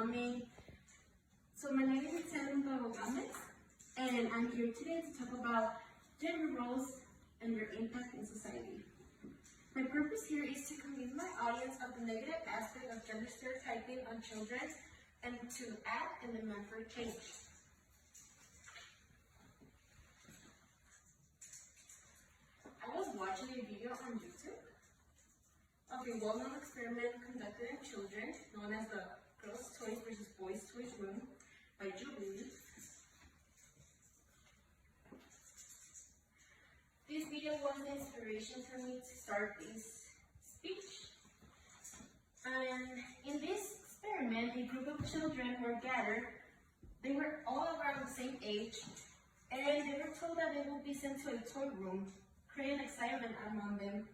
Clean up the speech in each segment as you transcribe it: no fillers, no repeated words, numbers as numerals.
coming. So my name is Sandra Gomez, and I'm here today to talk about gender roles and their impact in society. My purpose here is to convince my audience of the negative aspect of gender stereotyping on children and to act and demand for change. I was watching a video on YouTube of a well-known experiment conducted in children known as the Girls' Toys versus Boys' Toys Room by Jubilee. This video was the inspiration for me to start this speech. And in this experiment, a group of children were gathered. They were all around the same age, and they were told that they would be sent to a toy room, creating excitement among them.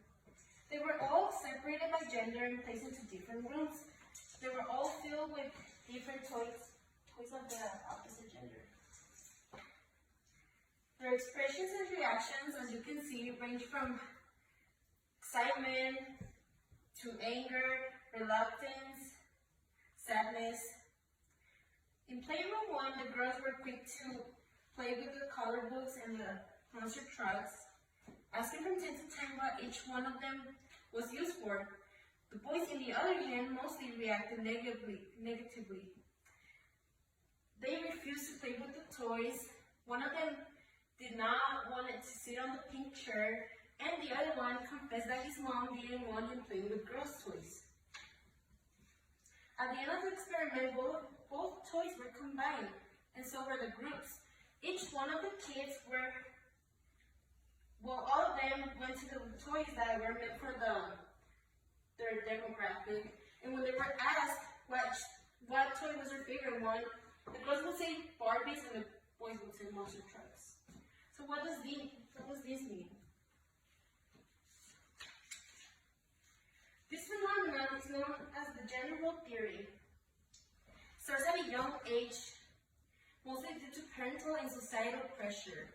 They were all separated by gender and placed into different rooms. They were all filled with different toys of the opposite gender. Their expressions and reactions, as you can see, range from excitement to anger, reluctance, sadness. In Playroom 1, the girls were quick to play with the color books and the monster trucks, asking from time to time what each one of them was used for. The boys, on the other hand, mostly reacted negatively. They refused to play with the toys. One of them did not want to sit on the pink chair, and the other one confessed that his mom didn't want him playing with girls' toys. At the end of the experiment, both toys were combined, and so were the groups. Each one of the kids all of them went to the toys that were meant for their demographic, and when they were asked what toy was their favorite one, the girls would say Barbies and the boys would say monster trucks. So what does this mean? This phenomenon is known as the gender role theory. Starts at a young age, mostly due to parental and societal pressure.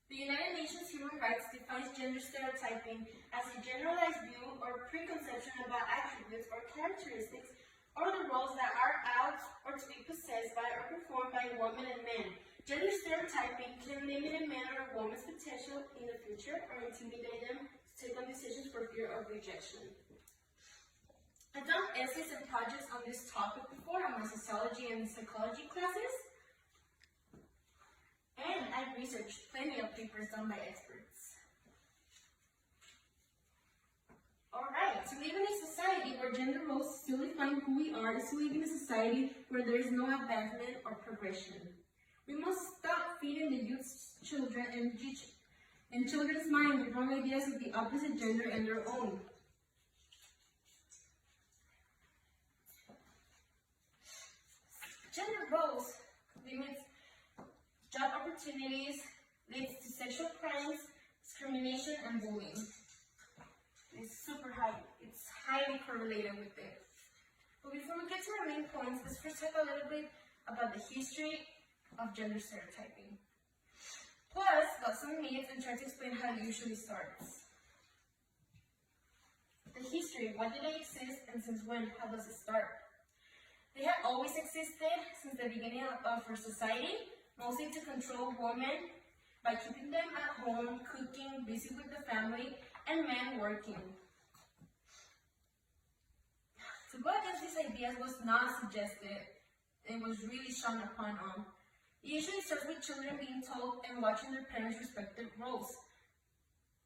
The United Nations Human Rights defines gender stereotyping as a generalized view or preconception about attributes or characteristics or the roles that are out or to be possessed by or performed by women and men. Gender stereotyping can limit a man or a woman's potential in the future or intimidate them to take on decisions for fear of rejection. I've done essays and projects on this topic before in my sociology and psychology classes. And I've researched plenty of papers done by experts. Alright, to live in a society where gender roles still define who we are is to live in a society where there is no advancement or progression. We must stop feeding the youth's children and children's mind the wrong ideas of the opposite gender and their own. Gender roles limits job opportunities, leads to sexual crimes, discrimination, and bullying. It's highly correlated with it. But before we get to our main points, let's first talk a little bit about the history of gender stereotyping. Plus, got some myths and try to explain how it usually starts. The history, why did they exist and since when? How does it start? They have always existed since the beginning of our society, mostly to control women by keeping them at home, cooking, busy with the family, and men working. To go against these ideas was not suggested, it was really shunned upon on. It usually starts with children being told and watching their parents' respective roles.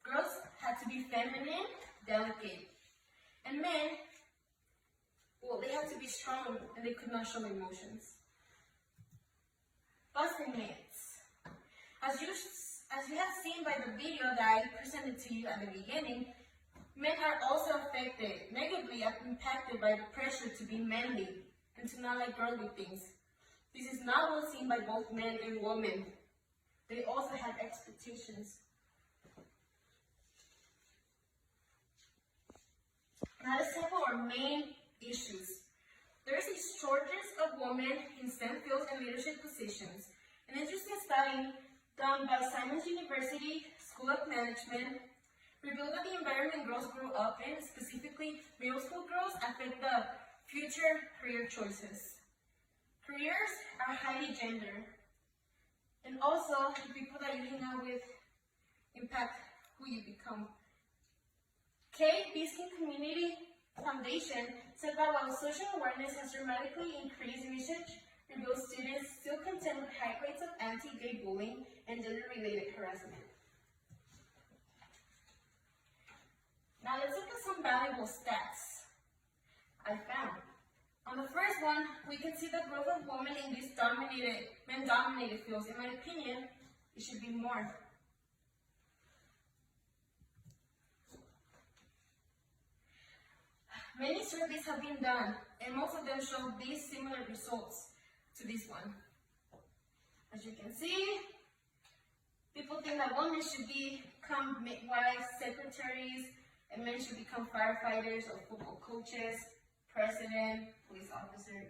Girls had to be feminine, delicate, and men, well, they had to be strong and they could not show emotions. Busting myths. As you have seen by the video that I presented to you at the beginning, men are also affected, negatively impacted by the pressure to be manly and to not like girly things. This is not well seen by both men and women. They also have expectations. Now let's tackle our main issues. There is a shortage of women in STEM fields and leadership positions. An interesting study done by Simons University School of Management revealed that the environment girls grew up in, specifically middle school girls, affect the future career choices. Careers are highly gendered. And also, the people that you hang out with impact who you become. Kate Biskin Community Foundation said that while social awareness has dramatically increased, research reveals students still contend with high rates of anti-gay bullying and gender-related harassment. Now let's look at some valuable stats I found. On the first one, we can see the growth of women in these men-dominated fields. In my opinion, it should be more. Many surveys have been done, and most of them show these similar results to this one. As you can see, people think that women should become midwives, secretaries, and men should become firefighters or football coaches, president, police officer.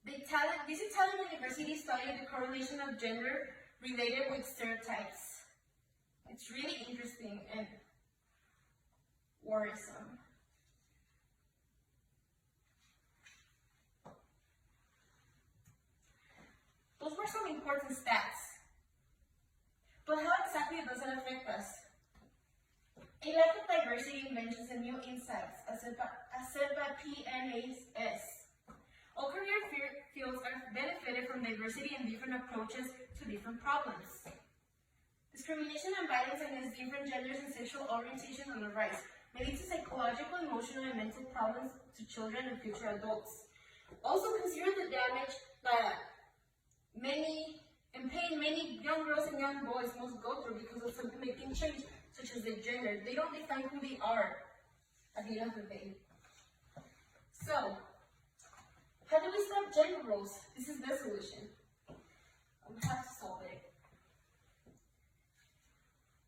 This Italian university studied the correlation of gender related with stereotypes. It's really interesting and worrisome. Those were some important stats. But how exactly does it affect us? A lack of diversity mentions and new insights, as said by PNAS. All career fields are benefited from diversity and different approaches to different problems. Discrimination and violence against different genders and sexual orientation on the rise may lead to psychological, emotional, and mental problems to children and future adults. Also consider the damage that many young girls and young boys must go through because of something they can change, such as their gender. They don't define who they are at the end of the day. So, how do we stop gender roles? This is the solution. We have to solve it.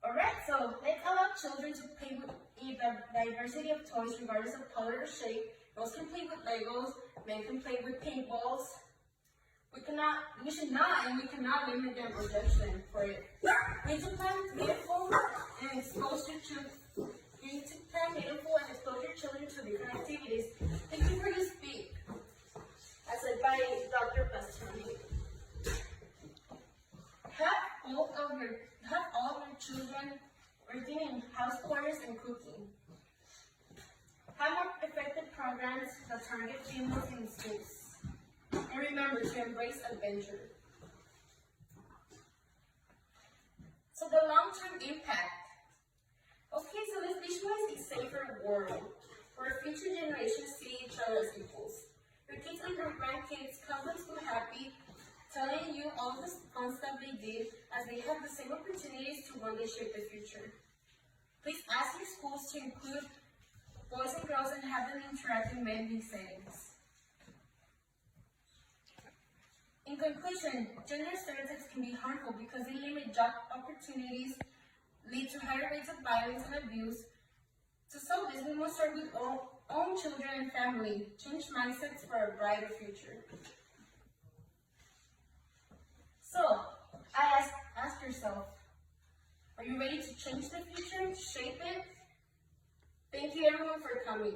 Alright, so let's allow children to play with a diversity of toys regardless of color or shape. Girls can play with Legos, men can play with paintballs. We should not and we cannot limit them or judge them for it. We need to plan meaningful and expose your children to different activities. Thank you for your speak. As said by Dr. Bastoni. Have all of your children working in house chores and cooking. Have more effective programs that target females in schools. And remember to embrace adventure. So the long-term impact. Okay, so let's visualize a safer world where future generations see each other as equals. Your kids and your grandkids come to school happy, telling you all the fun stuff they did, as they have the same opportunities to one day shape the future. Please ask your schools to include boys and girls and have them interact in many settings. In conclusion, gender stereotypes can be harmful because they limit job opportunities, lead to higher rates of violence and abuse. To solve this, we must start with our own children and family, change mindsets for a brighter future. So, ask yourself, are you ready to change the future, shape it? Thank you everyone for coming.